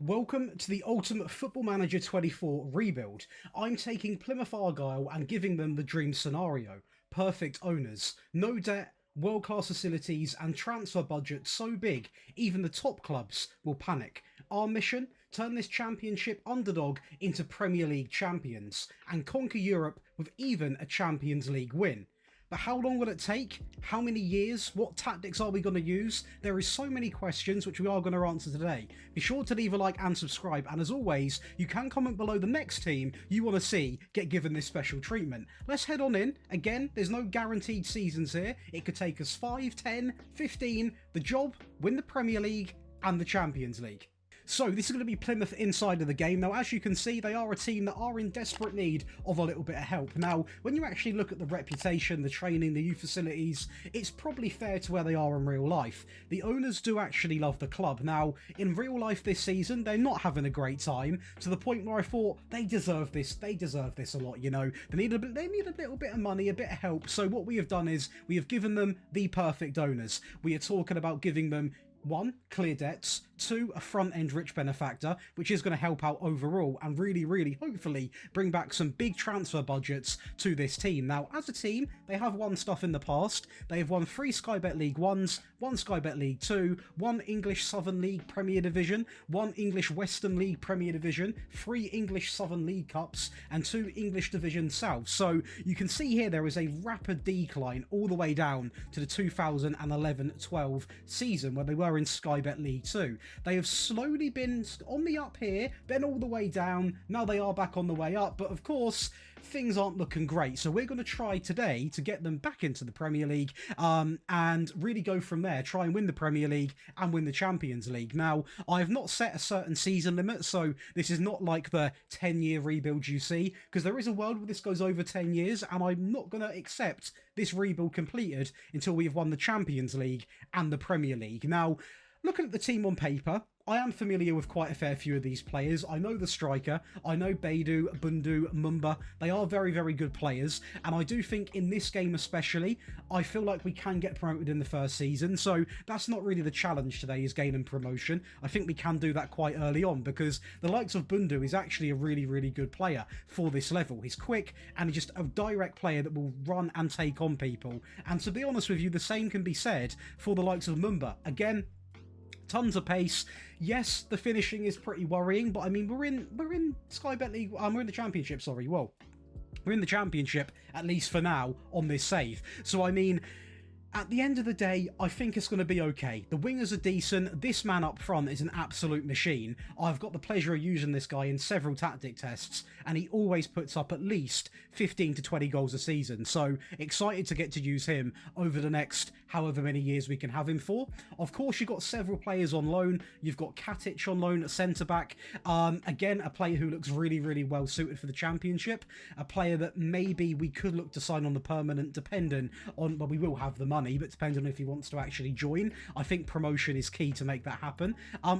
Welcome to the Ultimate Football Manager 24 rebuild. I'm taking Plymouth Argyle and giving them the dream scenario. Perfect owners, no debt, world-class facilities and transfer budget so big even the top clubs will panic. Our mission? Turn this championship underdog into Premier League champions and conquer Europe with even a Champions League win. But how long will it take? How many years? What tactics are we going to use? There is so many questions which we are going to answer today. Be sure to leave a like and subscribe, and as always, you can comment below the next team you want to see get given this special treatment. Let's head on in. Again, there's no guaranteed seasons here. It could take us 5, 10, 15. The job, win the Premier League and the Champions League. So this is going to be Plymouth inside of the game. Now, as you can see, they are a team that are in desperate need of a little bit of help. Now, when you actually look at the reputation, the training, the youth facilities, it's probably fair to where they are in real life. The owners do actually love the club. Now, in real life this season, they're not having a great time, to the point where I thought they deserve this. They deserve this a lot, you know. They need a little bit of money, a bit of help. So what we have done is we have given them the perfect owners. We are talking about giving them 1. Clear debts. 2. A front-end rich benefactor, which is going to help out overall and really, hopefully, bring back some big transfer budgets to this team. Now, as a team, they have won stuff in the past. They have won 3 Sky Bet League 1s, 1 Sky Bet League 2, 1 English Southern League Premier Division, 1 English Western League Premier Division, 3 English Southern League Cups, and 2 English Division South. So you can see here there is a rapid decline all the way down to the 2011-12 season where they were in Sky Bet League 2. They have slowly been on the up here, then all the way down. Now they are back on the way up, but of course, things aren't looking great. So we're going to try today to get them back into the Premier League and really go from there, try and win the Premier League and win the Champions League. Now, I've not set a certain season limit, so this is not like the 10-year rebuild you see, because there is a world where this goes over 10 years, and I'm not going to accept this rebuild completed until we have won the Champions League and the Premier League. Now, looking at the team on paper, I am familiar with quite a fair few of these players. I know the striker, I know Beidou, Bundu, Mumba. They are very good players, and I do think in this game especially, I feel like we can get promoted in the first season, so that's not really the challenge today, is gaining promotion. I think we can do that quite early on, because the likes of Bundu is actually a really good player for this level. He's quick, and he's just a direct player that will run and take on people. And to be honest with you, the same can be said for the likes of Mumba. Again, tons of pace. Yes, the finishing is pretty worrying, but I mean, we're in Sky Bet League. We're in the Championship. Sorry, well, we're in the Championship at least for now on this save. So I mean, at the end of the day, I think it's going to be okay. The wingers are decent. This man up front is an absolute machine. I've got the pleasure of using this guy in several tactic tests, and he always puts up at least 15 to 20 goals a season. So excited to get to use him over the next however many years we can have him for. Of course, you've got several players on loan. You've got Katic on loan at centre-back. Again, a player who looks really well suited for the Championship. A player that maybe we could look to sign on the permanent, depending on, well, we will have the money, but depending on if he wants to actually join. I think promotion is key to make that happen.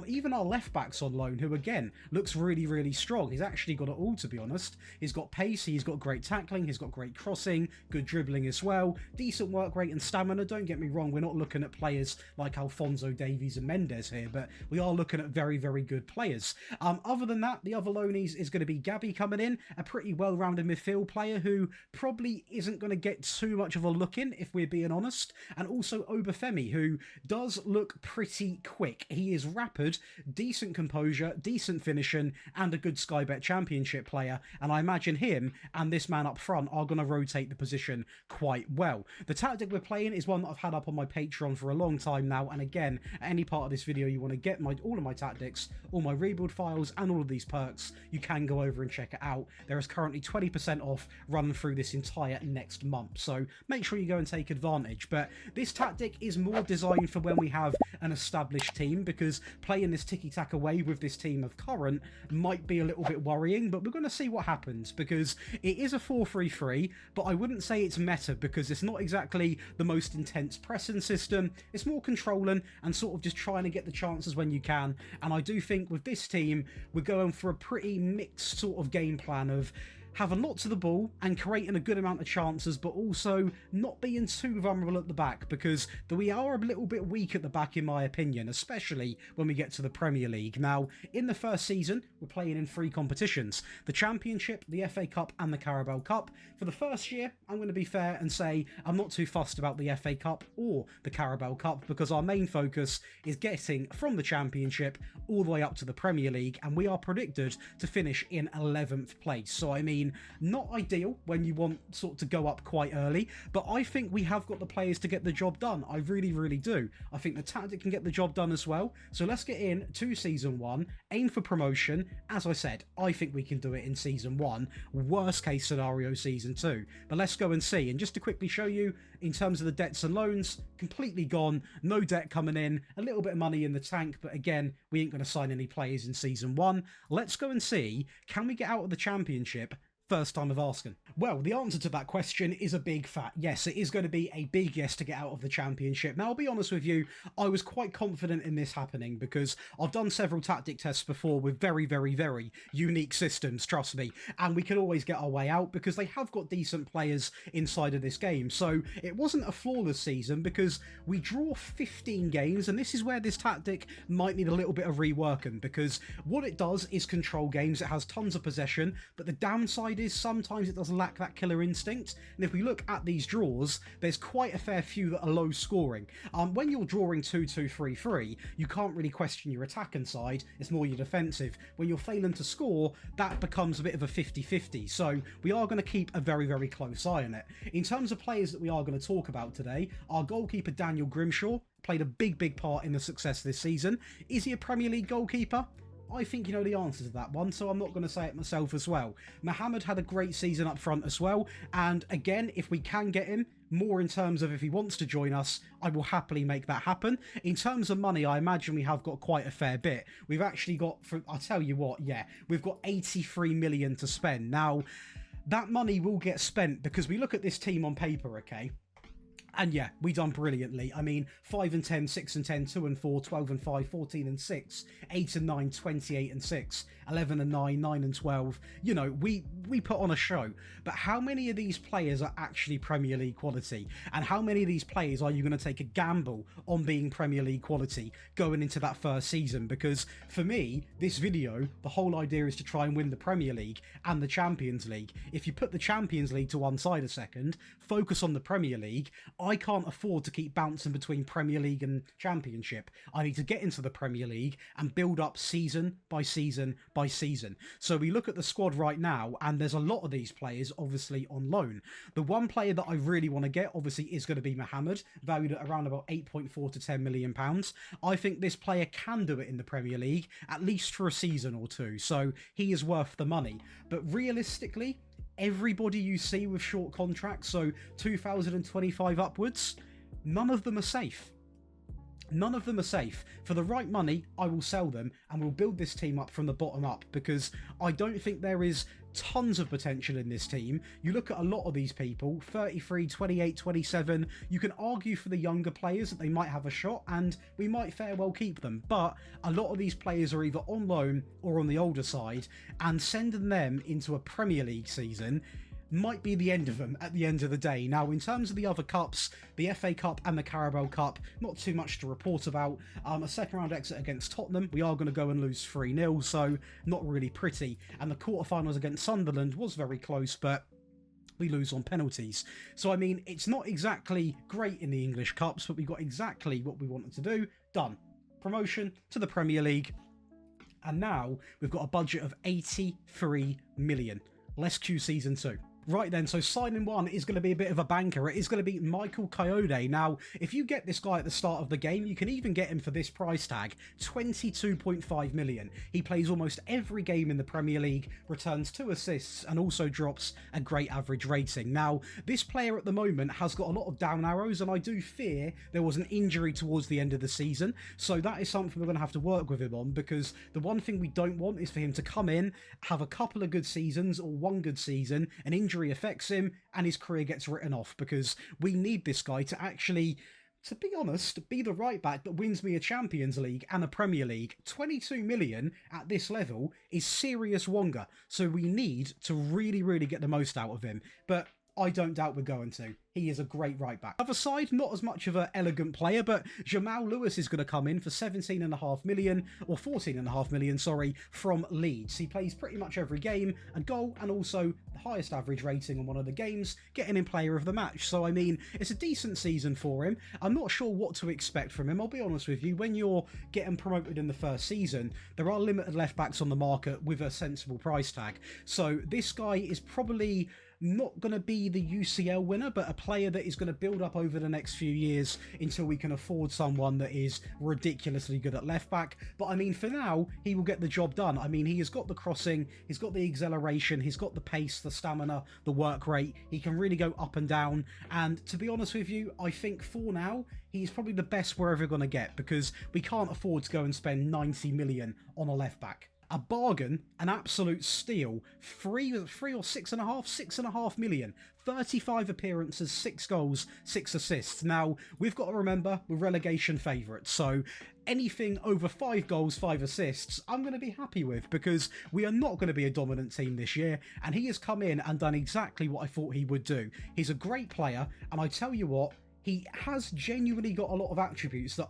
Even our left backs on loan, who again looks really strong. He's actually got it all, to be honest. He's got pace, he's got great tackling, he's got great crossing, good dribbling as well, decent work rate and stamina. Don't get me wrong, we're not looking at players like Alphonso Davies and Mendes here, but we are looking at very good players. Other than that, the other loanees is going to be Gabby coming in, a pretty well-rounded midfield player who probably isn't going to get too much of a look in, if we're being honest. And also Obafemi, who does look pretty quick. He is rapid, decent composure, decent finishing, and a good Sky Bet Championship player. And I imagine him and this man up front are going to rotate the position quite well. The tactic we're playing is one that I've had up on my Patreon for a long time now. And again, at any part of this video you want to get all of my tactics, all my rebuild files, and all of these perks, you can go over and check it out. There is currently 20% off running through this entire next month. So make sure you go and take advantage. But this tactic is more designed for when we have an established team, because playing this tiki-taka way with this team of current might be a little bit worrying, but we're going to see what happens, because it is a 4-3-3, but I wouldn't say it's meta, because it's not exactly the most intense pressing system. It's more controlling and sort of just trying to get the chances when you can, and I do think with this team, we're going for a pretty mixed sort of game plan of have a lot to the ball and creating a good amount of chances, but also not being too vulnerable at the back, because we are a little bit weak at the back in my opinion, especially when we get to the Premier League. Now, in the first season, we're playing in 3 competitions: the Championship, the FA Cup and the Carabao Cup. For the first year, I'm going to be fair and say I'm not too fussed about the FA Cup or the Carabao Cup, because our main focus is getting from the Championship all the way up to the Premier League, and we are predicted to finish in 11th place. So I mean, not ideal when you want sort of to go up quite early, but I think we have got the players to get the job done. I really, really do. I think the tactic can get the job done as well. So let's get in to season 1, aim for promotion. As I said, I think we can do it in season 1, worst case scenario season 2. But let's go and see. And just to quickly show you, in terms of the debts and loans, completely gone, no debt coming in, a little bit of money in the tank, but again, we ain't going to sign any players in season 1. Let's go and see, can we get out of the Championship? First time of asking. Well, the answer to that question is a big fat yes. It is going to be a big yes to get out of the Championship. Now, I'll be honest with you, I was quite confident in this happening because I've done several tactic tests before with very, very, very unique systems, trust me, and we can always get our way out because they have got decent players inside of this game. So it wasn't a flawless season because we draw 15 games, and this is where this tactic might need a little bit of reworking, because what it does is control games. It has tons of possession, but the downside is sometimes it does lack that killer instinct. And if we look at these draws, there's quite a fair few that are low scoring. When you're drawing 2-2-3-3, you can't really question your attacking side, it's more your defensive. When you're failing to score, that becomes a bit of a 50-50. So we are going to keep a very, very close eye on it. In terms of players that we are going to talk about today, our goalkeeper Daniel Grimshaw played a big part in the success this season. Is he a Premier League goalkeeper? I think you know the answer to that one, so I'm not going to say it myself as well. Mohamed had a great season up front as well, and again, if we can get him, more in terms of if he wants to join us, I will happily make that happen. In terms of money, I imagine we have got quite a fair bit. We've actually got, I'll tell you what, yeah, we've got 83 million to spend. Now, that money will get spent because we look at this team on paper, okay? And yeah, we done brilliantly. I mean, 5 and 10, 6 and 10, 2 and 4, 12 and 5, 14 and 6, 8 and 9, 28 and 6, 11 and 9, 9 and 12. You know, we put on a show. But how many of these players are actually Premier League quality? And how many of these players are you going to take a gamble on being Premier League quality going into that first season? Because for me, this video, the whole idea is to try and win the Premier League and the Champions League. If you put the Champions League to one side a second, focus on the Premier League, I can't afford to keep bouncing between Premier League and Championship. I need to get into the Premier League and build up season by season by season. So we look at the squad right now, and there's a lot of these players obviously on loan. The one player that I really want to get obviously is going to be Mohamed, valued at around about 8.4 to 10 million pounds. I think this player can do it in the Premier League, at least for a season or two, so he is worth the money. But realistically, everybody you see with short contracts, so 2025 upwards, none of them are safe. None of them are safe. For the right money, I will sell them and we'll build this team up from the bottom up, because I don't think there is tons of potential in this team. You look at a lot of these people, 33, 28, 27, you can argue for the younger players that they might have a shot and we might fair well keep them, but a lot of these players are either on loan or on the older side, and sending them into a Premier League season might be the end of them at the end of the day. Now, in terms of the other cups, the FA Cup and the Carabao Cup, not too much to report about. A second round exit against Tottenham, we are going to go and lose 3-0, so not really pretty. And the quarterfinals against Sunderland was very close, but we lose on penalties. So, I mean, it's not exactly great in the English Cups, but we got exactly what we wanted to do. Done. Promotion to the Premier League. And now we've got a budget of 83 million. Let's cue season 2. Right then, so signing one is going to be a bit of a banker. It is going to be Michael Coyote. Now, if you get this guy at the start of the game, you can even get him for this price tag, 22.5 million. He plays almost every game in the Premier League, returns 2 assists, and also drops a great average rating. Now, this player at the moment has got a lot of down arrows, and I do fear there was an injury towards the end of the season. So that is something we're going to have to work with him on, because the one thing we don't want is for him to come in, have a couple of good seasons or one good season, an injury affects him and his career gets written off, because we need this guy to actually to be honest, be the right back that wins me a Champions League and a Premier League. 22 million at this level is serious wonga, so we need to really, really get the most out of him. But I don't doubt we're going to. He is a great right back. Other side, not as much of an elegant player, but Jamal Lewis is going to come in for 17.5 million, or 14.5 million, sorry, from Leeds. He plays pretty much every game, a goal, and also the highest average rating on one of the games, getting in player of the match. So, I mean, it's a decent season for him. I'm not sure what to expect from him. I'll be honest with you, when you're getting promoted in the first season, there are limited left backs on the market with a sensible price tag. So this guy is probably not going to be the UCL winner, but a player that is going to build up over the next few years until we can afford someone that is ridiculously good at left back. But I mean, for now, he will get the job done. I mean, he has got the crossing, he's got the acceleration, he's got the pace, the stamina, the work rate. He can really go up and down. And to be honest with you, I think for now, he's probably the best we're ever going to get, because we can't afford to go and spend 90 million on a left back. A bargain, an absolute steal, three or 6.5 million, 35 appearances, 6 goals, 6 assists. Now, we've got to remember, we're relegation favourites, so anything over 5 goals, 5 assists, I'm going to be happy with, because we are not going to be a dominant team this year, and he has come in and done exactly what I thought he would do. He's a great player, and I tell you what, he has genuinely got a lot of attributes that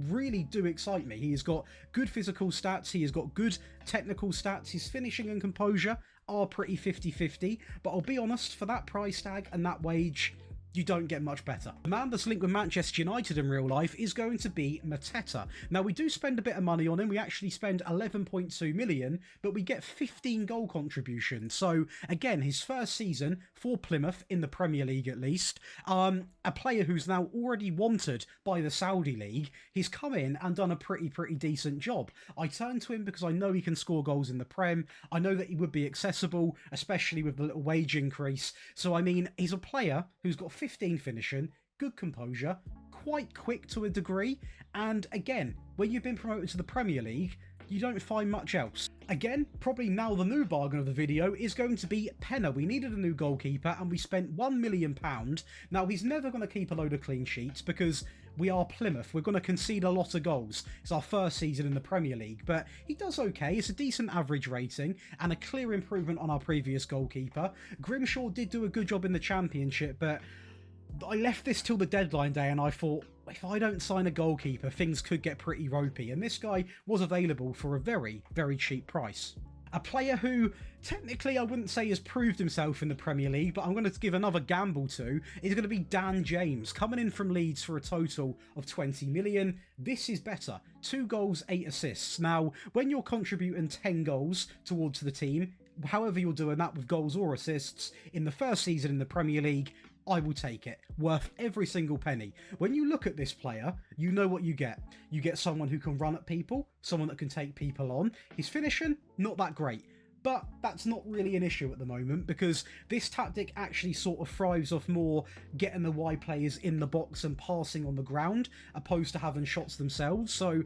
really do excite me. He has got good physical stats, he has got good technical stats, his finishing and composure are pretty 50-50, but I'll be honest, for that price tag and that wage, you don't get much better. The man that's linked with Manchester United in real life is going to be Mateta. Now, we do spend a bit of money on him. We actually spend 11.2 million, but we get 15 goal contributions. So, again, his first season for Plymouth, in the Premier League at least, a player who's now already wanted by the Saudi League. He's come in and done a pretty decent job. I turn to him because I know he can score goals in the Prem. I know that he would be accessible, especially with the little wage increase. So, I mean, he's a player who's got 15 finishing, good composure, quite quick to a degree, and again, when you've been promoted to the Premier League, you don't find much else. Again, probably now the new bargain of the video is going to be Penna. We needed a new goalkeeper and we spent £1 million. Now, he's never going to keep a load of clean sheets because we are Plymouth. We're going to concede a lot of goals. It's our first season in the Premier League, but he does okay. It's a decent average rating and a clear improvement on our previous goalkeeper. Grimshaw did do a good job in the Championship, but I left this till the deadline day and I thought, if I don't sign a goalkeeper, things could get pretty ropey. And this guy was available for a very cheap price. A player who, technically, I wouldn't say has proved himself in the Premier League, but I'm going to give another gamble to, is going to be Dan James, coming in from Leeds for a total of 20 million. This is better. 2 goals, 8 assists. Now, when you're contributing 10 goals towards the team, however you're doing that with goals or assists, in the first season in the Premier League, I will take it. Worth every single penny. When you look at this player, you know what you get. You get someone who can run at people, someone that can take people on. His finishing, not that great. But that's not really an issue at the moment because this tactic actually sort of thrives off more getting the wide players in the box and passing on the ground opposed to having shots themselves. So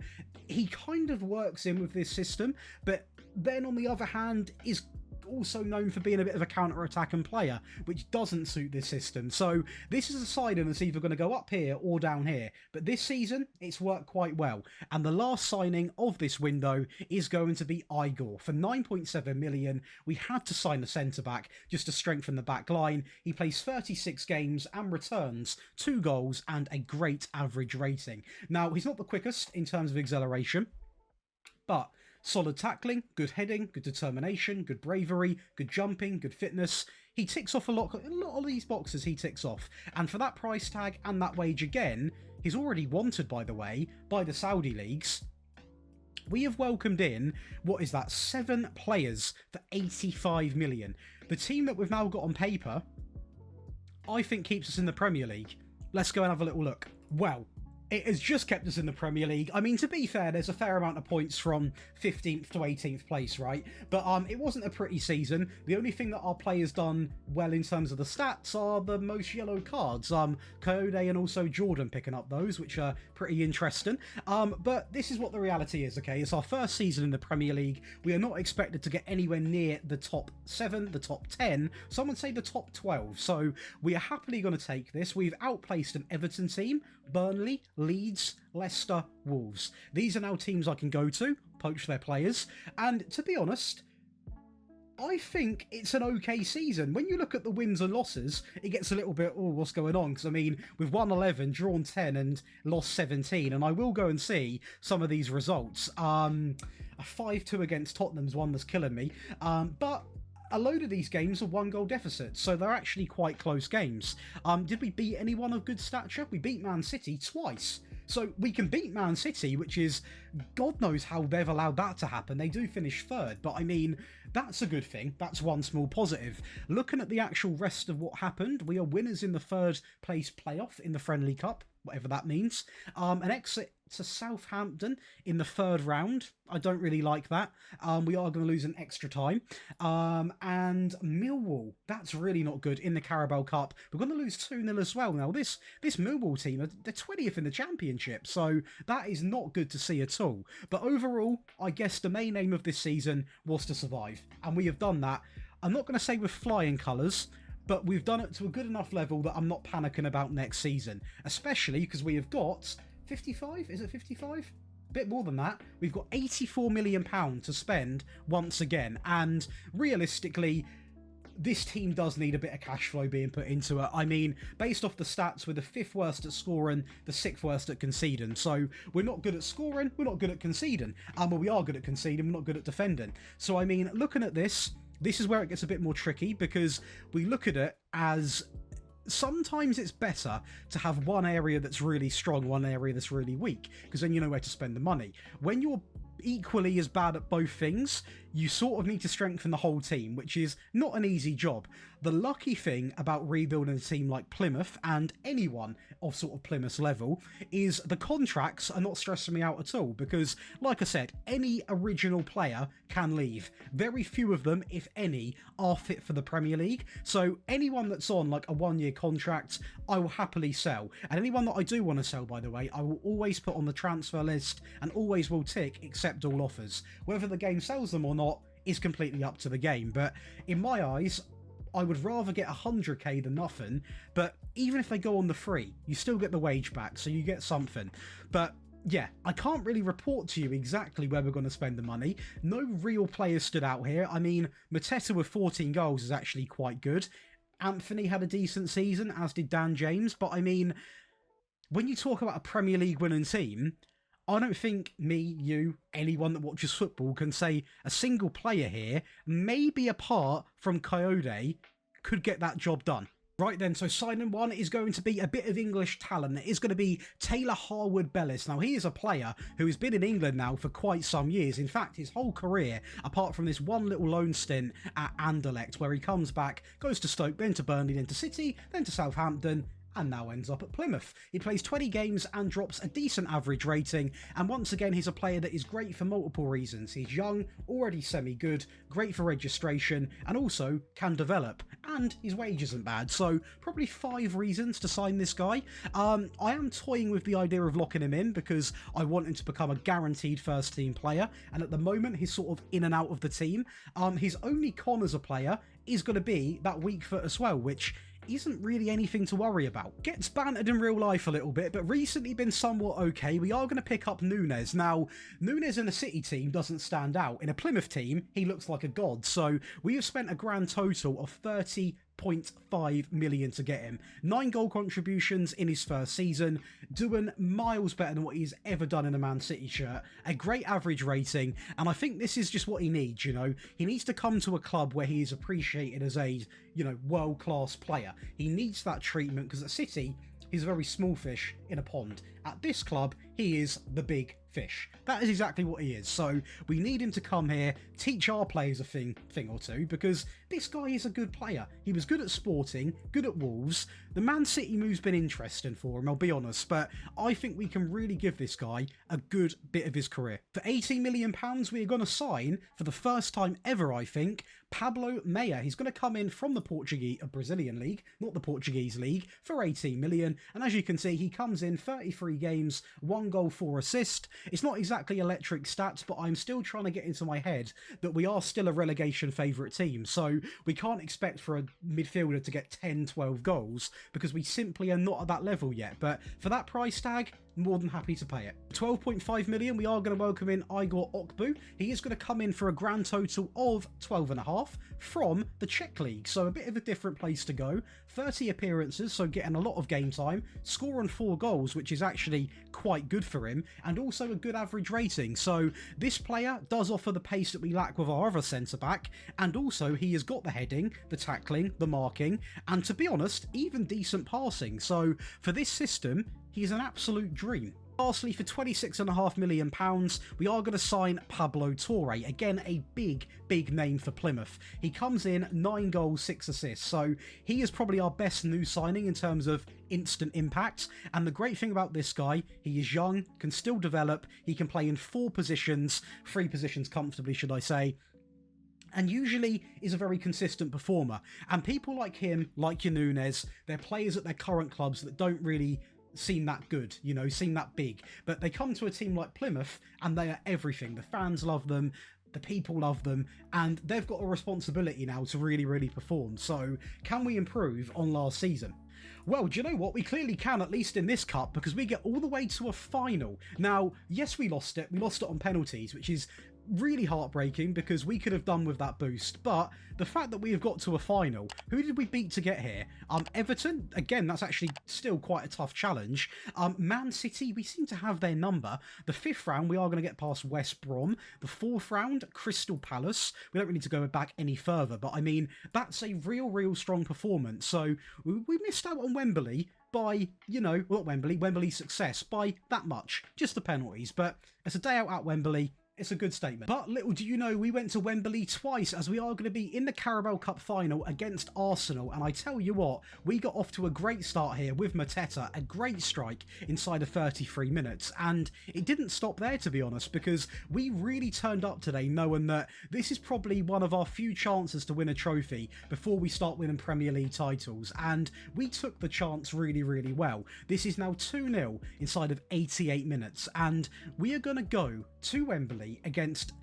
he kind of works in with this system, but then on the other hand is also known for being a bit of a counter-attacking player, which doesn't suit this system. So this is a side that's either going to go up here or down here. But this season, it's worked quite well. And the last signing of this window is going to be Argyle. For 9.7 million, we had to sign a centre-back just to strengthen the back line. He plays 36 games and returns 2 goals and a great average rating. Now, he's not the quickest in terms of acceleration, but solid tackling, good heading, good determination, good bravery, good jumping, good fitness. He ticks off a lot of these boxes he ticks off. And for that price tag and that wage again, he's already wanted, by the way, by the Saudi leagues. We have welcomed in, what is that, 7 players for 85 million. The team that we've now got on paper, I think keeps us in the Premier League. Let's go and have a little look. Well, It has just kept us in the Premier League. I mean, to be fair, there's a fair amount of points from 15th to 18th place, right? But it wasn't a pretty season. The only thing that our players done well in terms of the stats are the most yellow cards. Coyote and also Jordan picking up those, which are pretty interesting. But this is what the reality is, okay? It's our first season in the Premier League. We are not expected to get anywhere near the top 7, the top 10. Some would say the top 12. So we are happily going to take this. We've outplaced an Everton team, Burnley, Leeds, Leicester, Wolves. These are now teams I can go to, poach their players, and to be honest, I think it's an okay season. When you look at the wins and losses, it gets a little bit, oh, what's going on? Because, I mean, we've won 11, drawn 10, and lost 17, and I will go and see some of these results. A 5-2 against Tottenham's one that's killing me, but a load of these games are 1-goal deficits, so they're actually quite close games. Did we beat anyone of good stature? We beat Man City twice. So we can beat Man City, which is, God knows how they've allowed that to happen. They do finish 3rd, but I mean, that's a good thing. That's one small positive. Looking at the actual rest of what happened, we are winners in the 3rd place playoff in the Friendly Cup, whatever that means. An exit to Southampton in the 3rd round. I don't really like that. We are going to lose in extra time. And Millwall, that's really not good in the Carabao Cup. We're going to lose 2-0 as well. Now, this Millwall team, they're 20th in the Championship, so that is not good to see at all. But overall, I guess the main aim of this season was to survive, and we have done that. I'm not going to say with flying colours, but we've done it to a good enough level that I'm not panicking about next season, especially because we have got 55? Is it 55? A bit more than that. We've got £84 million to spend once again, and realistically, this team does need a bit of cash flow being put into it. I mean, based off the stats, we're the 5th worst at scoring, the 6th worst at conceding. So we're not good at scoring, we're not good at conceding. Well, we are good at conceding, we're not good at defending. So I mean, looking at this is where it gets a bit more tricky, because we look at it as sometimes it's better to have one area that's really strong, one area that's really weak, because then you know where to spend the money. When you're equally as bad at both things, you sort of need to strengthen the whole team, which is not an easy job. The lucky thing about rebuilding a team like Plymouth, and anyone of sort of Plymouth's level, is the contracts are not stressing me out at all, because, like I said, any original player can leave. Very few of them, if any, are fit for the Premier League, so anyone that's on like a 1-year contract, I will happily sell. And anyone that I do want to sell, by the way, I will always put on the transfer list, and always will tick accept all offers. Whether the game sells them or not is completely up to the game, but in my eyes, I would rather get 100k than nothing. But even if they go on the free, you still get the wage back, so you get something. But yeah, I can't really report to you exactly where we're going to spend the money. No real players stood out here. I mean, Mateta with 14 goals is actually quite good. Anthony had a decent season, as did Dan James, but I mean, when you talk about a Premier League winning team, I don't think me, you, anyone that watches football can say a single player here, maybe apart from Coyote, could get that job done. Right then, so signing one is going to be a bit of English talent. It is going to be Taylor Harwood-Bellis. Now, he is a player who has been in England now for quite some years. In fact, his whole career, apart from this one little loan stint at Anderlecht, where he comes back, goes to Stoke, then to Burnley, then to City, then to Southampton, and now ends up at Plymouth. He plays 20 games and drops a decent average rating, and once again he's a player that is great for multiple reasons. He's young, already semi-good, great for registration, and also can develop, and his wage isn't bad, so probably 5 reasons to sign this guy. I am toying with the idea of locking him in because I want him to become a guaranteed first team player, and at the moment he's sort of in and out of the team. His only con as a player is going to be that weak foot as well, which isn't really anything to worry about. Gets bantered in real life a little bit, but recently been somewhat okay. We are going to pick up Nunes. Now, Nunes in a City team doesn't stand out. In a Plymouth team, he looks like a god. So we have spent a grand total of 30.5 million to get him. 9 goal contributions in his first season, doing miles better than what he's ever done in a Man City shirt. A great average rating, and I think this is just what he needs, you know. He needs to come to a club where he is appreciated as a, you know, world-class player. He needs that treatment because at City, he's a very small fish in a pond. At this club, he is the big fish. That is exactly what he is. So we need him to come here, teach our players a thing or two, because this guy is a good player. He was good at Sporting, good at Wolves. The Man City move's been interesting for him, I'll be honest, but I think we can really give this guy a good bit of his career. For £18 million, we are going to sign, for the first time ever, I think, Pablo Meia. He's going to come in from the Brazilian league, not the Portuguese league, for 18 million. And as you can see, he comes in 33 games, 1 goal, 4 assists. It's not exactly electric stats, but I'm still trying to get into my head that we are still a relegation favourite team. So we can't expect for a midfielder to get 10, 12 goals because we simply are not at that level yet. But for that price tag, more than happy to pay it. 12.5 million, we are going to welcome in Igor Okbu. He is going to come in for a grand total of 12.5 from the Czech League, so a bit of a different place to go. 30 appearances, so getting a lot of game time, scoring 4 goals, which is actually quite good for him, and also a good average rating. So this player does offer the pace that we lack with our other centre-back, and also he has got the heading, the tackling, the marking, and to be honest, even decent passing. So for this system, he's an absolute dream. Lastly, for £26.5 million, we are going to sign Pablo Torre. Again, a big name for Plymouth. He comes in 9 goals, 6 assists. So he is probably our best new signing in terms of instant impact. And the great thing about this guy, he is young, can still develop. He can play in 4 positions, 3 positions comfortably, should I say. And usually is a very consistent performer. And people like him, like your Nunes, they're players at their current clubs that don't really seem that good, you know, seem that big, but they come to a team like Plymouth and they are everything. The fans love them, the people love them, and they've got a responsibility now to really perform. So can we improve on last season? Well, do you know what? We clearly can, at least in this cup, because we get all the way to a final. Now, yes, we lost it. We lost it on penalties, which is really heartbreaking because we could have done with that boost. But the fact that we have got to a final, who did we beat to get here? Everton, again, that's actually still quite a tough challenge. Man City, we seem to have their number. The 5th round, we are going to get past West Brom. The 4th round, Crystal Palace. We don't really need to go back any further, but I mean, that's a real strong performance. So we missed out on Wembley by, you know, well, not Wembley's success by that much, just the penalties. But it's a day out at Wembley. It's a good statement. But little do you know, we went to Wembley twice, as we are going to be in the Carabao Cup final against Arsenal. And I tell you what, we got off to a great start here with Mateta, a great strike inside of 33 minutes. And it didn't stop there, to be honest, because we really turned up today knowing that this is probably one of our few chances to win a trophy before we start winning Premier League titles. And we took the chance really well. This is now 2-0 inside of 88 minutes. And we are going to go to Wembley against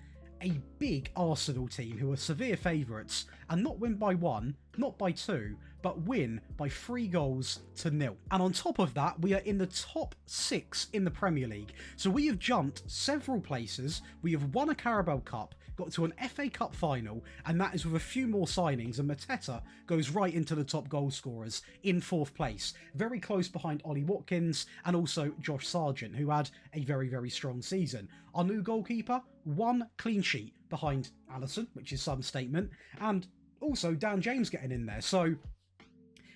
a big Arsenal team who are severe favourites and not win by 1, not by 2, but win by 3 goals to 0. And on top of that, we are in the top 6 in the Premier League. So we have jumped several places. We have won a Carabao Cup, got to an FA Cup final, and that is with a few more signings, and Mateta goes right into the top goal scorers in 4th place, very close behind Ollie Watkins and also Josh Sargent, who had a very strong season. Our new goalkeeper, 1 clean sheet behind Alisson, which is some statement, and also Dan James getting in there. So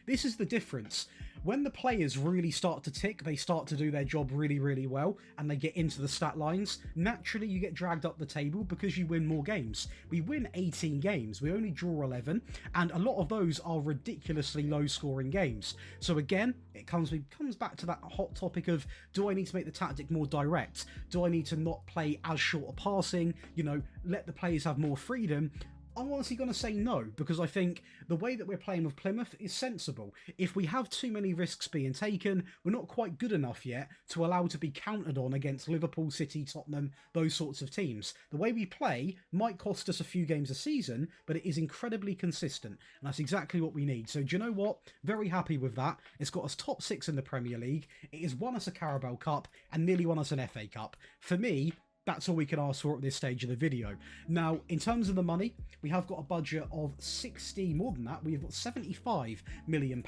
this is the difference. When the players really start to tick, they start to do their job really well, and they get into the stat lines, naturally you get dragged up the table because you win more games. We win 18 games, we only draw 11, and a lot of those are ridiculously low scoring games. So again, it comes back to that hot topic of, do I need to make the tactic more direct? Do I need to not play as short a passing? You know, let the players have more freedom? I'm honestly going to say no, because I think the way that we're playing with Plymouth is sensible. If we have too many risks being taken, we're not quite good enough yet to allow to be counted on against Liverpool, City, Tottenham, those sorts of teams. The way we play might cost us a few games a season, but it is incredibly consistent, and that's exactly what we need. So do you know what? Very happy with that. It's got us top 6 in the Premier League. It has won us a Carabao Cup and nearly won us an FA Cup. For me, that's all we can ask for at this stage of the video. Now, in terms of the money, we have got a budget of 60, more than that, we've got £75 million.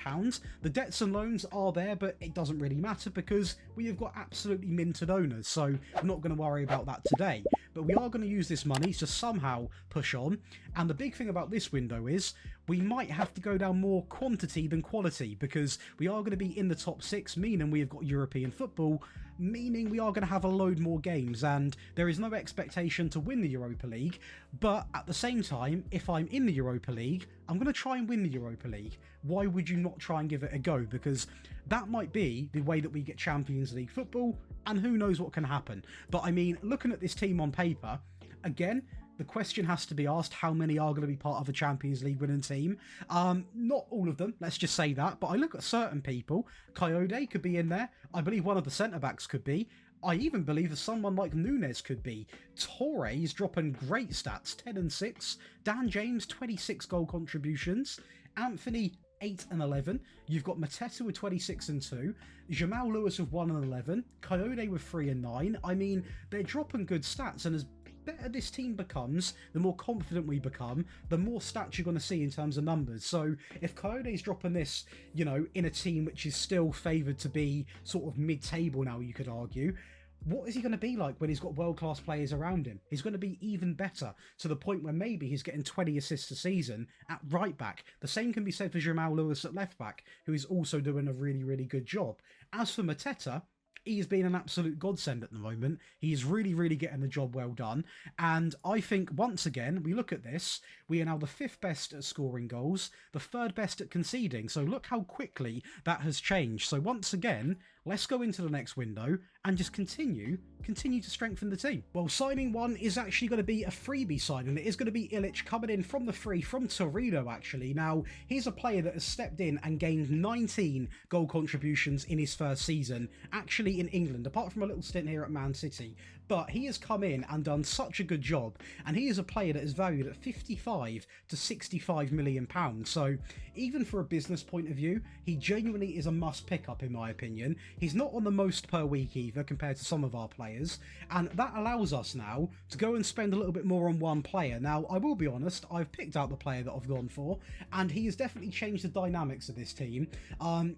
The debts and loans are there, but it doesn't really matter because we have got absolutely minted owners, so I'm not going to worry about that today. but we are going to use this money to somehow push on. And the big thing about this window is we might have to go down more quantity than quality, because we are going to be in the top 6, meaning we have got European football, meaning we are going to have a load more games, and there is no expectation to win the Europa League. But at the same time, if I'm in the Europa League, I'm going to try and win the Europa League. Why would you not try and give it a go? Because that might be the way that we get Champions League football, and who knows what can happen. But I mean, looking at this team on paper, again, the question has to be asked, how many are going to be part of a Champions League winning team? Not all of them, let's just say that. But I look at certain people. Coyote could be in there. I believe one of the centre-backs could be. I even believe that someone like Nunes could be. Torre is dropping great stats, 10 and 6. Dan James, 26 goal contributions. Anthony, 8 and 11. You've got Mateta with 26 and 2. Jamal Lewis with 1 and 11. Coyote with 3 and 9. I mean, they're dropping good stats, and as better this team becomes, the more confident we become, the more stats you're going to see in terms of numbers. So if Coyote's dropping this, you know, in a team which is still favoured to be sort of mid-table now, you could argue, what is he going to be like when he's got world-class players around him? He's going to be even better, to the point where maybe he's getting 20 assists a season at right back. The same can be said for Jamal Lewis at left back, who is also doing a really, really good job. As for Mateta, he's been an absolute godsend at the moment. He's really, really getting the job well done. And I think, once again, we look at this, we are now the 5th best at scoring goals, the 3rd best at conceding. So look how quickly that has changed. So once again, let's go into the next window and just continue to strengthen the team. Well, signing one is actually going to be a freebie signing. It is going to be Ilic coming in from the free from Torino, actually. Now, he's a player that has stepped in and gained 19 goal contributions in his first season, actually in England, apart from a little stint here at Man City. But he has come in and done such a good job, and he is a player that is valued at 55 to 65 million pounds. So even for a business point of view, he genuinely is a must pick up in my opinion. He's not on the most per week either compared to some of our players, and that allows us now to go and spend a little bit more on one player. Now, I will be honest, I've picked out the player that I've gone for, and he has definitely changed the dynamics of this team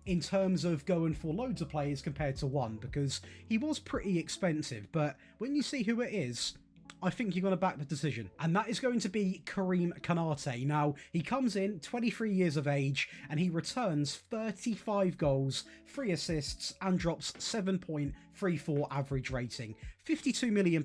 in terms of going for loads of players compared to one, because he was pretty expensive, but when you see who it is, I think you're going to back the decision. And that is going to be Karim Konate. Now, he comes in, 23 years of age, and he returns 35 goals, 3 assists, and drops 7.34 average rating. £52 million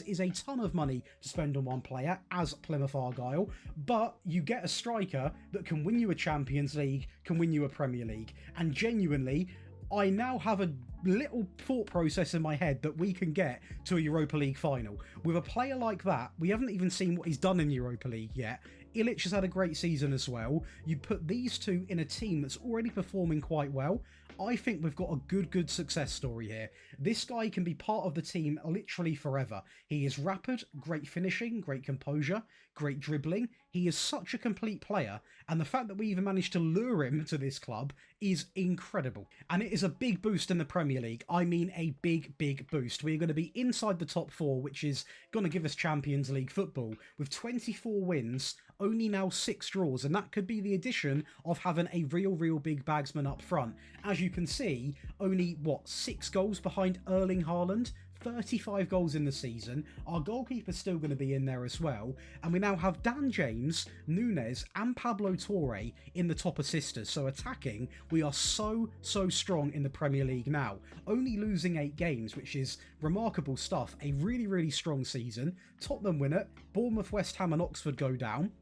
is a ton of money to spend on one player as Plymouth Argyle, but you get a striker that can win you a Champions League, can win you a Premier League, and genuinely, I now have a little thought process in my head that we can get to a Europa League final. With a player like that, we haven't even seen what he's done in Europa League yet. Ilic has had a great season as well. You put these two in a team that's already performing quite well, I think we've got a good success story here. This guy can be part of the team literally forever. He is rapid, great finishing, great composure, great dribbling. He is such a complete player, and the fact that we even managed to lure him to this club is incredible. And it is a big boost in the Premier League. I mean a big boost. We're going to be inside the top 4, which is going to give us Champions League football, with 24 wins, only now 6 draws, and that could be the addition of having a real big bagsman up front. As you can see, only, 6 goals behind Erling Haaland? 35 goals in the season. Our goalkeeper's still going to be in there as well. And we now have Dan James, Nunes and Pablo Torre in the top assisters. So attacking, we are so strong in the Premier League now. Only losing 8 games, which is remarkable stuff. A really strong season. Tottenham win it. Bournemouth, West Ham and Oxford go down.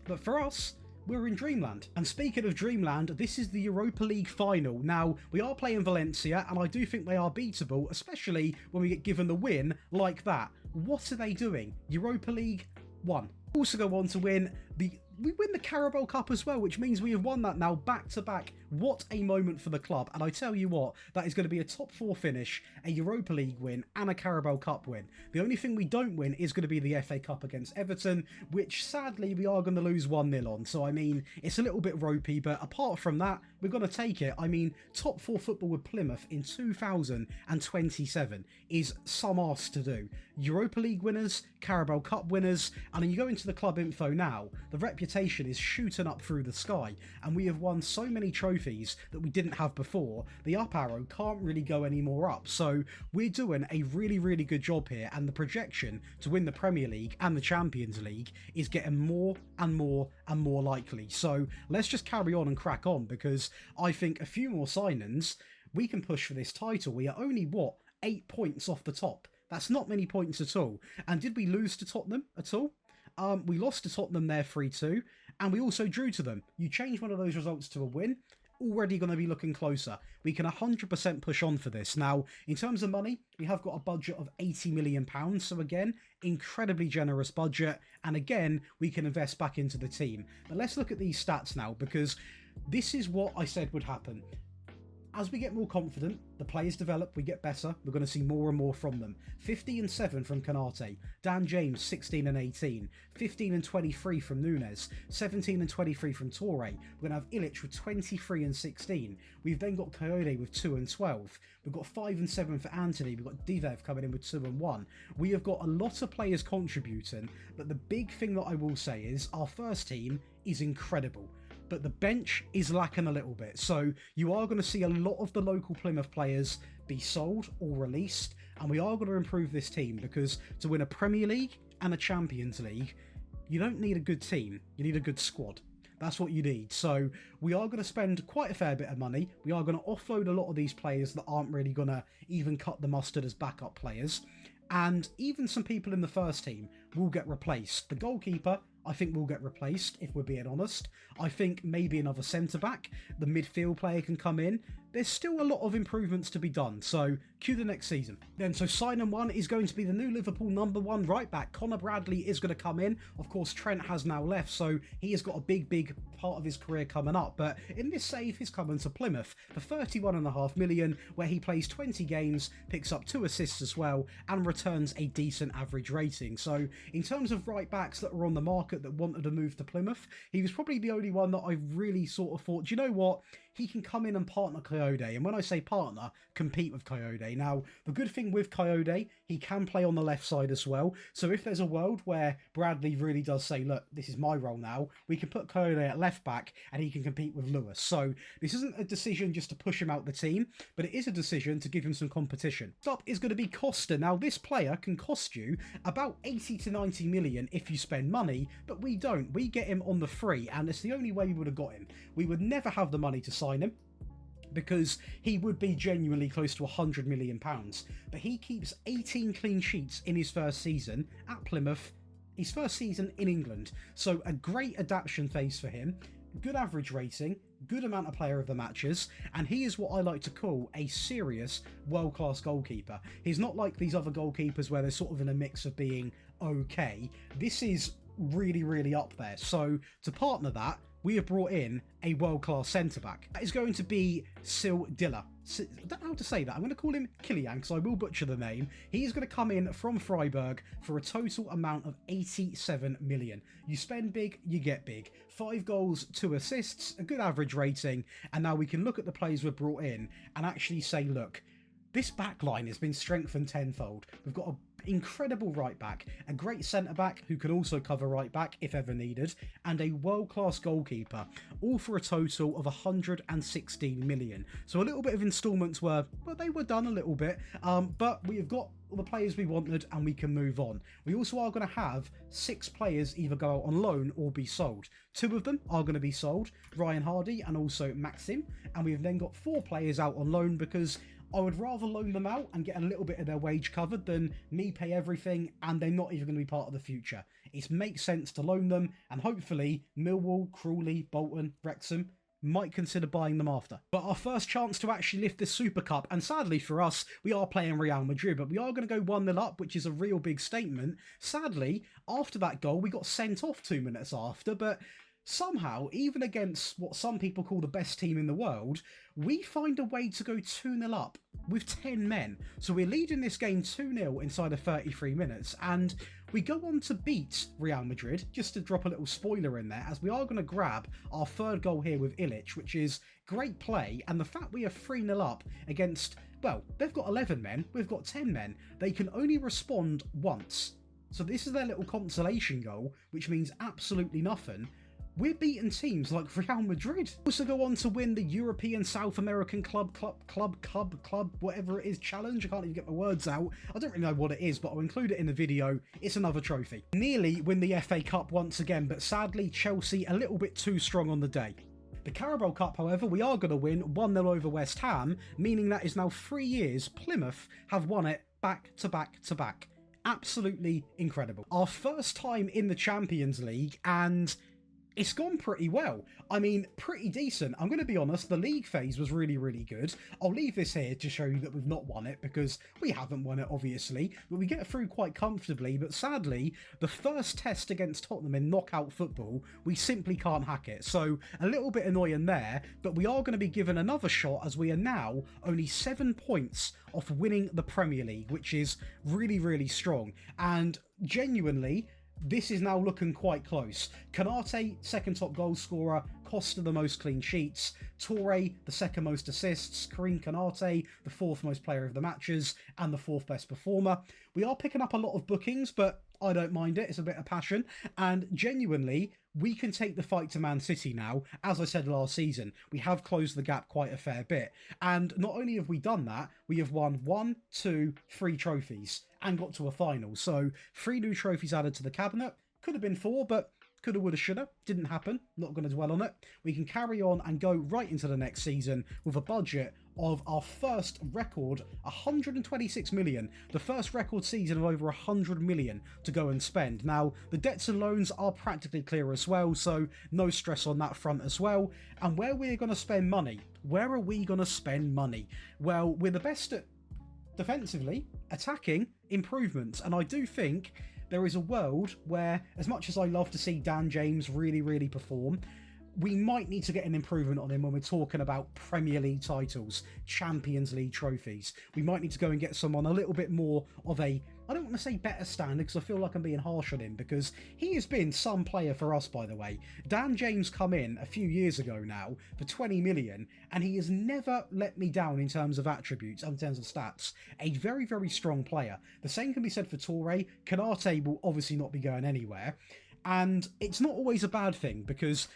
But for us, we're in Dreamland. And speaking of Dreamland, this is the Europa League final. Now, we are playing Valencia, and I do think they are beatable, especially when we get given the win like that. What are they doing? Europa League 1. Also go on to win we win the Carabao Cup as well, which means we have won that now back to back. What a moment for the club. And I tell you what, that is going to be a top 4 finish, a Europa League win and a Carabao Cup win. The only thing we don't win is going to be the FA Cup against Everton, which sadly we are going to lose 1-0 on. So I mean, it's a little bit ropey, but apart from that, we're going to take it. I mean, top 4 football with Plymouth in 2027 is some arse to do. Europa League winners, Carabao Cup winners, and then you go into the club info now. The reputation reputation is shooting up through the sky, and we have won so many trophies that we didn't have before. The up arrow can't really go any more up, so we're doing a really, really good job here, and the projection to win the Premier League and the Champions League is getting more and more and more likely. So let's just carry on and crack on, because I think a few more signings, we can push for this title. We are only, what, 8 points off the top. That's not many points at all. And did we lose to Tottenham at all? We lost to Tottenham there 3-2, and we also drew to them. You change one of those results to a win, already going to be looking closer. We can 100% push on for this. Now, in terms of money, we have got a budget of £80 million. So again, incredibly generous budget. And again, we can invest back into the team. But let's look at these stats now, because this is what I said would happen. As we get more confident, the players develop, we get better, we're going to see more and more from them. 50 and 7 from Konate, Dan James 16 and 18, 15 and 23 from Nunes, 17 and 23 from Torre. We're going to have Ilic with 23 and 16. We've then got Coyote with 2 and 12. We've got 5 and 7 for Anthony. We've got Divev coming in with 2 and 1. We have got a lot of players contributing, but the big thing that I will say is our first team is incredible, but the bench is lacking a little bit. So you are going to see a lot of the local Plymouth players be sold or released, and we are going to improve this team, because to win a Premier League and a Champions League, you don't need a good team, you need a good squad. That's what you need. So we are going to spend quite a fair bit of money. We are going to offload a lot of these players that aren't really going to even cut the mustard as backup players. And even some people in the first team will get replaced. The goalkeeper, I think, will get replaced, if we're being honest. I think maybe another centre-back. The midfield player can come in. There's still a lot of improvements to be done, so cue the next season. Then, so signing one is going to be the new Liverpool #1 right-back. Connor Bradley is going to come in. Of course, Trent has now left, so he has got a big part of his career coming up. But in this save, he's coming to Plymouth for £31.5 million, where he plays 20 games, picks up 2 assists as well, and returns a decent average rating. So in terms of right-backs that were on the market that wanted to move to Plymouth, he was probably the only one that I really sort of thought, do you know what? He can come in and partner Coyote. And when I say partner, compete with Coyote. Now, the good thing with Coyote, he can play on the left side as well. So if there's a world where Bradley really does say, look, this is my role now, we can put Coyote at left back and he can compete with Lewis. So this isn't a decision just to push him out the team, but it is a decision to give him some competition. Stop is going to be Costa. Now, this player can cost you about 80 to 90 million if you spend money, but we don't. We get him on the free, and it's the only way we would have got him. We would never have the money to sign him, because he would be genuinely close to £100 million. But he keeps 18 clean sheets in his first season at Plymouth, his first season in England. So a great adaptation phase for him, good average rating, good amount of player of the matches, and he is what I like to call a serious world-class goalkeeper. He's not like these other goalkeepers where they're sort of in a mix of being okay. This is really up there. So to partner that, we have brought in a world-class centre-back. That is going to be Sil Dilla. I don't know how to say that. I'm going to call him Kilian, because I will butcher the name. He's going to come in from Freiburg for a total amount of 87 million. You spend big, you get big. 5 goals, 2 assists, a good average rating, and now we can look at the players we've brought in and actually say, look, this back line has been strengthened tenfold. We've got an incredible right back, a great centre back who can also cover right back if ever needed, and a world-class goalkeeper, all for a total of 116 million. So a little bit of instalments were, well, they were done a little bit, but we have got all the players we wanted and we can move on. We also are going to have 6 players either go out on loan or be sold. 2 of them are going to be sold, Ryan Hardy and also Maxim, and we've then got 4 players out on loan, because I would rather loan them out and get a little bit of their wage covered than me pay everything and they're not even going to be part of the future. It makes sense to loan them, and hopefully Millwall, Crawley, Bolton, Wrexham might consider buying them after. But our first chance to actually lift this Super Cup, and sadly for us, we are playing Real Madrid, but we are going to go 1-0 up, which is a real big statement. Sadly, after that goal, we got sent off 2 minutes after, but somehow, even against what some people call the best team in the world, we find a way to go 2-0 up with 10 men. So we're leading this game 2-0 inside of 33 minutes, and we go on to beat Real Madrid, just to drop a little spoiler in there, as we are going to grab our 3rd goal here with Ilic, which is great play, and the fact we are 3-0 up against, well, they've got 11 men, we've got 10 men, they can only respond once. So this is their little consolation goal, which means absolutely nothing. we're beating teams like Real Madrid. Also go on to win the European South American Club, whatever it is, challenge. I can't even get my words out. I don't really know what it is, but I'll include it in the video. It's another trophy. Nearly win the FA Cup once again, but sadly Chelsea a little bit too strong on the day. The Carabao Cup, however, we are going to win 1-0 over West Ham, meaning that is now 3 years Plymouth have won it back to back to back. Absolutely incredible. Our first time in the Champions League, and it's gone pretty well. I mean, pretty decent. I'm going to be honest, the league phase was really, really good. I'll leave this here to show you that we've not won it, because we haven't won it, obviously, but we get through quite comfortably. But sadly, the first test against Tottenham in knockout football, we simply can't hack it. So a little bit annoying there, but we are going to be given another shot, as we are now only 7 points off winning the Premier League, which is really, really strong. And genuinely, this is now looking quite close. Konate, second top goal scorer. Costa, the most clean sheets. Toure, the second most assists. Karim Konate, the fourth most player of the matches and the fourth best performer. We are picking up a lot of bookings, but I don't mind it. It's a bit of passion. And genuinely, we can take the fight to Man City now. As I said last season, we have closed the gap quite a fair bit. And not only have we done that, we have won 1, 2, 3 trophies and got to a final. So 3 new trophies added to the cabinet. Could have been 4, but coulda, woulda, shoulda. Didn't happen. Not going to dwell on it. We can carry on and go right into the next season with a budget of our first record, 126 million. The first record season of over 100 million to go and spend. Now, the debts and loans are practically clear as well, so no stress on that front as well. And where we're going to spend money, where are we going to spend money? Well, we're the best at defensively, attacking, improvements, and I do think there is a world where, as much as I love to see Dan James really, really perform, we might need to get an improvement on him when we're talking about Premier League titles, Champions League trophies. We might need to go and get someone a little bit more of a, I don't want to say better standard, because I feel like I'm being harsh on him, because he has been some player for us, by the way. Dan James come in a few years ago now for 20 million, and he has never let me down in terms of attributes, in terms of stats. A very, very strong player. The same can be said for Toure. Konate will obviously not be going anywhere, and it's not always a bad thing, because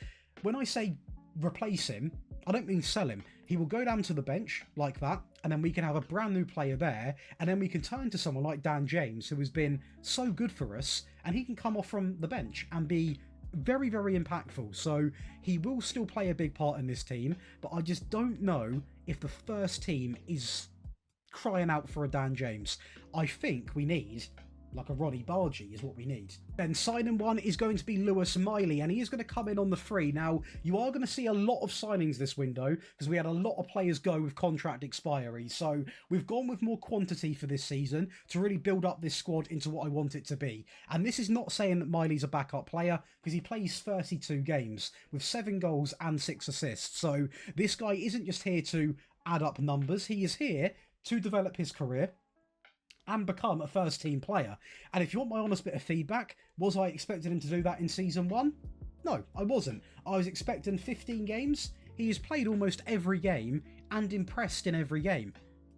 when I say replace him, I don't mean sell him. He will go down to the bench like that, and then we can have a brand new player there, and then we can turn to someone like Dan James, who has been so good for us, and he can come off from the bench and be very, very impactful. So he will still play a big part in this team, but I just don't know if the first team is crying out for a Dan James. I think we need like a Ronnie Bargy is what we need. Then signing one is going to be Lewis Miley, and he is going to come in on the free. Now, you are going to see a lot of signings this window, because we had a lot of players go with contract expiry. So we've gone with more quantity for this season to really build up this squad into what I want it to be. And this is not saying that Miley's a backup player, because he plays 32 games with 7 goals and 6 assists. So this guy isn't just here to add up numbers. He is here to develop his career and become a first team player. And if you want my honest bit of feedback, was I expecting him to do that in season 1? No, I wasn't. I was expecting 15 games. He has played almost every game and impressed in every game.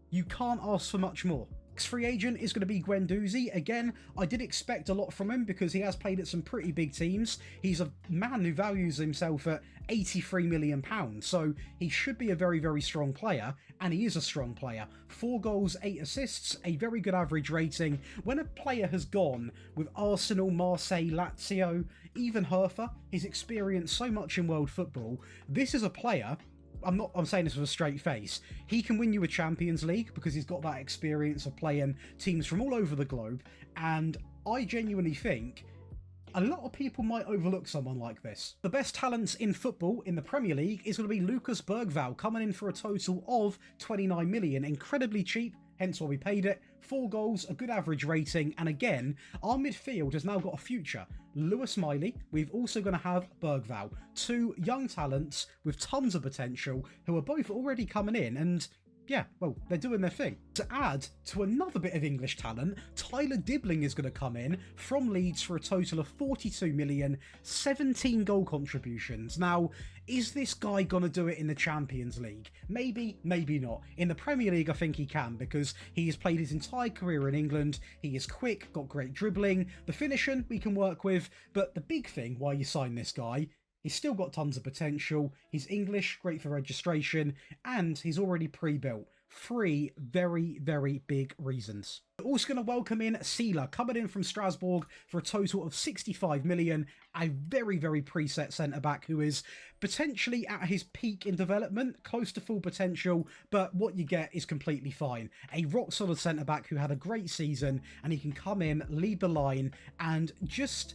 You can't ask for much more. Next free agent is going to be Guendouzi. Again, I did expect a lot from him because he has played at some pretty big teams. He's a man who values himself at £83 million, so he should be a very, very strong player, and he is a strong player. 4 goals, 8 assists, a very good average rating. When a player has gone with Arsenal, Marseille, Lazio, even Hertha, he's experienced so much in world football. This is a player, I'm saying this with a straight face, he can win you a Champions League because he's got that experience of playing teams from all over the globe, and I genuinely think a lot of people might overlook someone like this. The best talents in football in the Premier League is going to be Lucas Bergvall, coming in for a total of 29 million. Incredibly cheap, hence why we paid it. 4 goals, a good average rating, and again, our midfield has now got a future. Lewis Miley, we've also going to have Bergvall. 2 young talents with tons of potential who are both already coming in, and yeah, well, they're doing their thing. To add to another bit of English talent, Tyler Dibbling is going to come in from Leeds for a total of 42 million, 17 goal contributions. Now, is this guy going to do it in the Champions League? Maybe, maybe not. In the Premier League, I think he can, because he has played his entire career in England. He is quick, got great dribbling. The finishing we can work with, but the big thing why you sign this guy He's still got tons of potential, he's English, great for registration, and he's already pre-built. 3 very, very big reasons. We're also going to welcome in Sealer, coming in from Strasbourg for a total of 65 million, a very, very preset centre-back who is potentially at his peak in development, close to full potential, but what you get is completely fine. A rock-solid centre-back who had a great season, and he can come in, lead the line, and just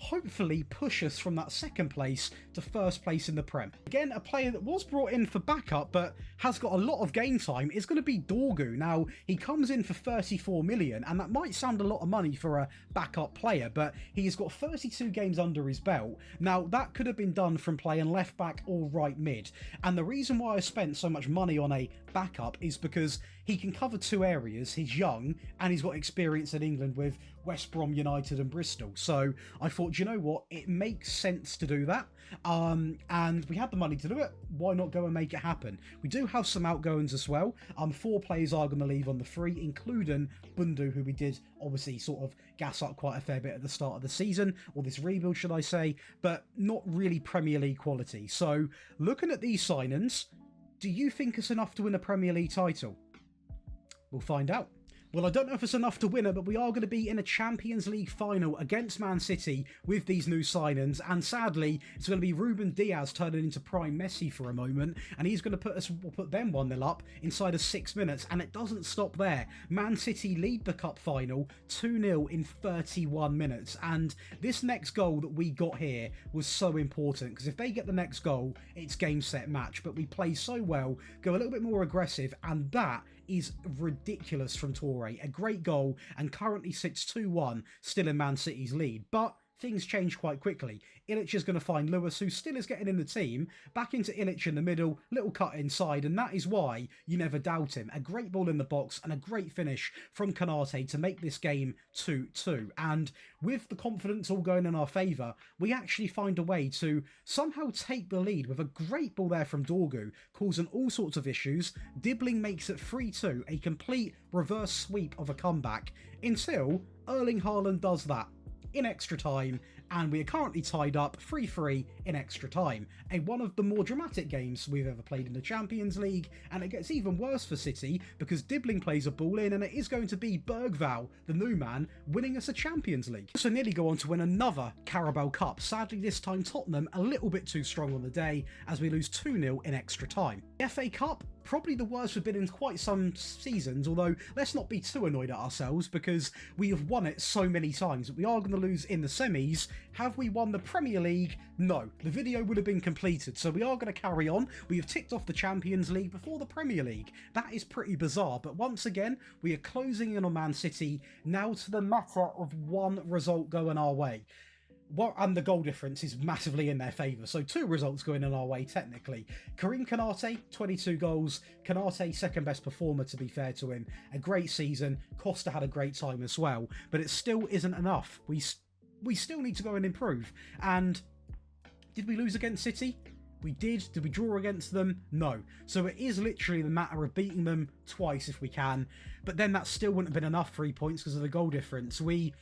hopefully push us from that second place to first place in the Prem. Again, a player that was brought in for backup but has got a lot of game time is going to be Dorgu. Now, he comes in for 34 million, and that might sound a lot of money for a backup player, but he's got 32 games under his belt. Now, that could have been done from playing left back or right mid, and the reason why I spent so much money on a backup is because he can cover 2 areas, he's young, and he's got experience in England with West Brom United and Bristol. So I thought, you know what, it makes sense to do that. And we had the money to do it. Why not go and make it happen? We do have some outgoings as well. 4 players are going to leave on the free, including Bundu, who we did obviously sort of gas up quite a fair bit at the start of the season, or this rebuild, should I say, but not really Premier League quality. So looking at these signings, do you think it's enough to win a Premier League title? We'll find out. Well, I don't know if it's enough to win it, but we are going to be in a Champions League final against Man City with these new signings, and sadly, it's going to be Ruben Diaz turning into prime Messi for a moment, and he's going to put them 1-0 up inside of 6 minutes, and it doesn't stop there. Man City lead the cup final 2-0 in 31 minutes, and this next goal that we got here was so important, because if they get the next goal, it's game, set, match, but we play so well, go a little bit more aggressive, and that is ridiculous from Toure. A great goal, and currently sits 2-1, still in Man City's lead. But things change quite quickly. Ilic is going to find Lewis, who still is getting in the team, back into Ilic in the middle, little cut inside, and that is why you never doubt him. A great ball in the box and a great finish from Konate to make this game 2-2. And with the confidence all going in our favour, we actually find a way to somehow take the lead with a great ball there from Dorgu, causing all sorts of issues. Dibbling makes it 3-2, a complete reverse sweep of a comeback, until Erling Haaland does that in extra time, and we are currently tied up 3-3 in extra time. One of the more dramatic games we've ever played in the Champions League, and it gets even worse for City because Dibbling plays a ball in, and it is going to be Bergvall, the new man, winning us a Champions League. So nearly go on to win another Carabao Cup. Sadly, this time Tottenham a little bit too strong on the day as we lose 2-0 in extra time. The FA Cup, probably the worst we've been in quite some seasons, although let's not be too annoyed at ourselves because we have won it so many times. We are going to lose in the semis. Have we won the Premier League? No. The video would have been completed, so we are going to carry on. We have ticked off the Champions League before the Premier League. That is pretty bizarre, but once again, we are closing in on Man City, now to the matter of 1 result going our way. And the goal difference is massively in their favour, so 2 results going in our way technically. Karim Konate, 22 goals. Konate, second best performer, to be fair to him. A great season. Costa had a great time as well, but it still isn't enough. We still need to go and improve. And did we lose against City? We did. Did we draw against them? No. So it is literally the matter of beating them twice if we can, but then that still wouldn't have been enough 3 points because of the goal difference. We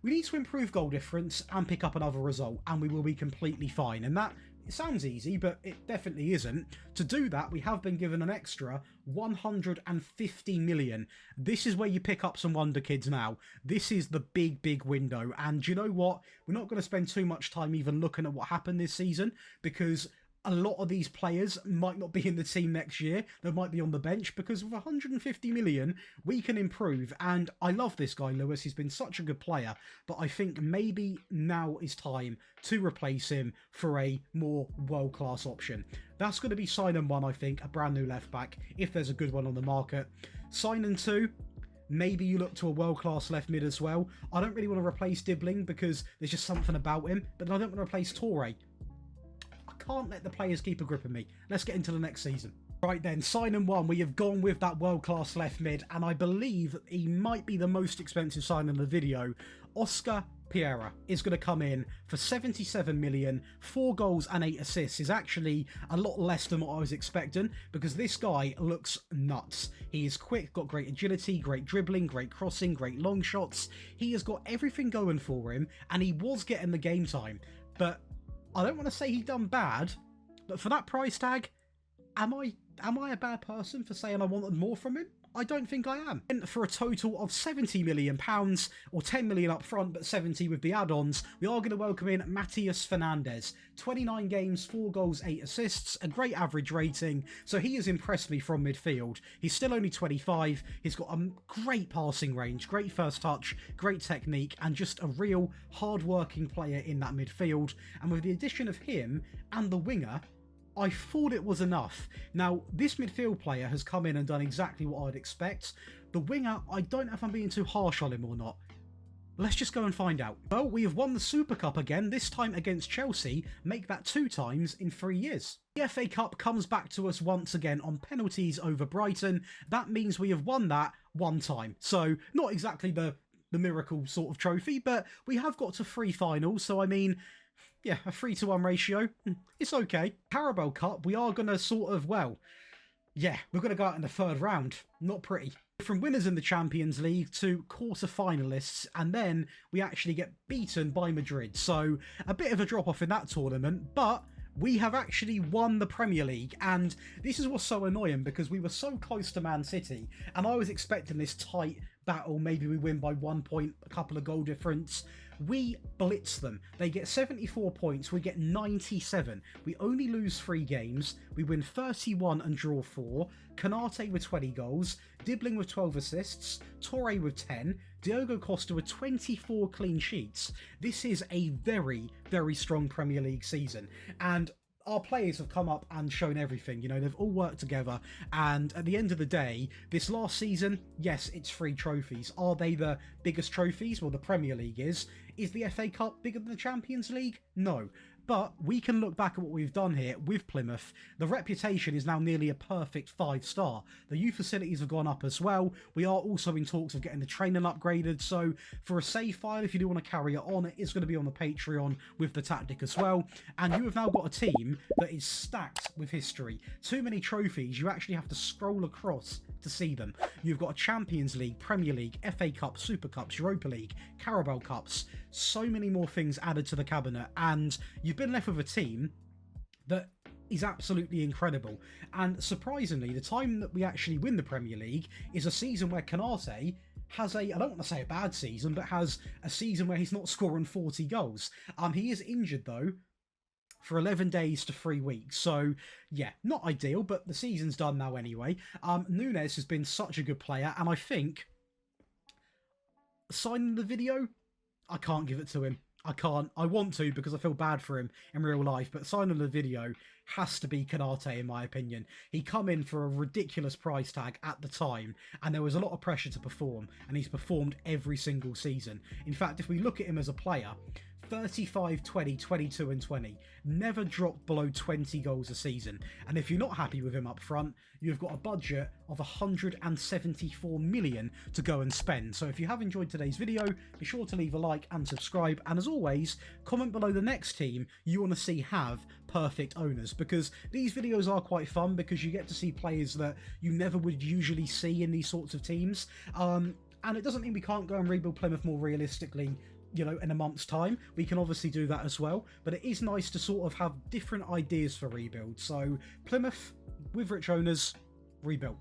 need to improve goal difference and pick up another result, and we will be completely fine. And that, it sounds easy, but it definitely isn't. To do that, we have been given an extra 150 million. This is where you pick up some wonder kids now. This is the big, big window. And you know what? We're not going to spend too much time even looking at what happened this season, because a lot of these players might not be in the team next year. They might be on the bench, because with 150 million, we can improve. And I love this guy, Lewis. He's been such a good player, but I think maybe now is time to replace him for a more world-class option. That's going to be signing 1, I think, a brand new left-back, if there's a good one on the market. Signing 2, maybe you look to a world-class left mid as well. I don't really want to replace Dibbling because there's just something about him, but I don't want to replace Toure. Can't let the players keep a grip of me. Let's get into the next season. Right then, signing 1, we have gone with that world-class left mid, and I believe he might be the most expensive sign in the video. Oscar Piera is going to come in for 77 million. 4 goals and 8 assists is actually a lot less than what I was expecting, because this guy looks nuts. He is quick, got great agility, great dribbling, great crossing, great long shots. He has got everything going for him, and he was getting the game time, but I don't want to say he done bad, but for that price tag, am I a bad person for saying I wanted more from him? I don't think I am. And for a total of £70 million, or 10 million up front, but 70 with the add-ons, we are going to welcome in Matheus Fernandes. 29 games, 4 goals, 8 assists, a great average rating, so he has impressed me from midfield. He's still only 25, he's got a great passing range, great first touch, great technique, and just a real hard-working player in that midfield. And with the addition of him and the winger, I thought it was enough. Now, this midfield player has come in and done exactly what I'd expect. The winger, I don't know if I'm being too harsh on him or not. Let's just go and find out. Well, we have won the Super Cup again, this time against Chelsea, make that 2 times in 3 years. The FA Cup comes back to us once again on penalties over Brighton. That means we have won that 1 time. So, not exactly the miracle sort of trophy, but we have got to 3 finals, so I mean, yeah, a 3-to-1 ratio. It's okay. Carabao Cup, we are going to sort of, well, yeah, we're going to go out in the 3rd round. Not pretty. From winners in the Champions League to quarter-finalists, and then we actually get beaten by Madrid. So, a bit of a drop-off in that tournament, but we have actually won the Premier League, and this is what's so annoying, because we were so close to Man City, and I was expecting this tight battle. Maybe we win by 1 point, a couple of goal difference. We blitz them. They get 74 points, we get 97. We only lose 3 games. We win 31 and draw 4. Canate with 20 goals, Dibbling with 12 assists, Torre with 10, Diogo Costa with 24 clean sheets. This is a very, very strong Premier League season, and our players have come up and shown everything. You know, they've all worked together, and at the end of the day, this last season, yes, it's 3 trophies. Are they the biggest trophies? Well, the Premier League is. Is the FA Cup bigger than the Champions League? No. But we can look back at what we've done here with Plymouth. The reputation is now nearly a perfect 5-star. The youth facilities have gone up as well. We are also in talks of getting the training upgraded. So for a save file, if you do want to carry it on, it is going to be on the Patreon with the tactic as well. And you have now got a team that is stacked with history. Too many trophies, you actually have to scroll across to see them. You've got a Champions League, Premier League, FA Cup, Super Cups, Europa League, Carabao Cups, so many more things added to the cabinet, and you've been left with a team that is absolutely incredible. And surprisingly, the time that we actually win the Premier League is a season where Canate has I don't want to say a bad season, but has a season where he's not scoring 40 goals. He is injured though, for 11 days to 3 weeks. So, yeah, not ideal, but the season's done now anyway. Nunes has been such a good player, and I think signing the video, I can't give it to him. I can't. I want to because I feel bad for him in real life, but signing the video has to be Canate in my opinion. He come in for a ridiculous price tag at the time, and there was a lot of pressure to perform, and he's performed every single season. In fact, if we look at him as a player, 35, 20, 22 and 20. Never dropped below 20 goals a season. And if you're not happy with him up front, you've got a budget of 174 million to go and spend. So if you have enjoyed today's video, be sure to leave a like and subscribe. And as always, comment below the next team you want to see have perfect owners, because these videos are quite fun because you get to see players that you never would usually see in these sorts of teams. And it doesn't mean we can't go and rebuild Plymouth more realistically, you know, in a month's time. We can obviously do that as well, but it is nice to sort of have different ideas for rebuild. So Plymouth with rich owners, rebuilt.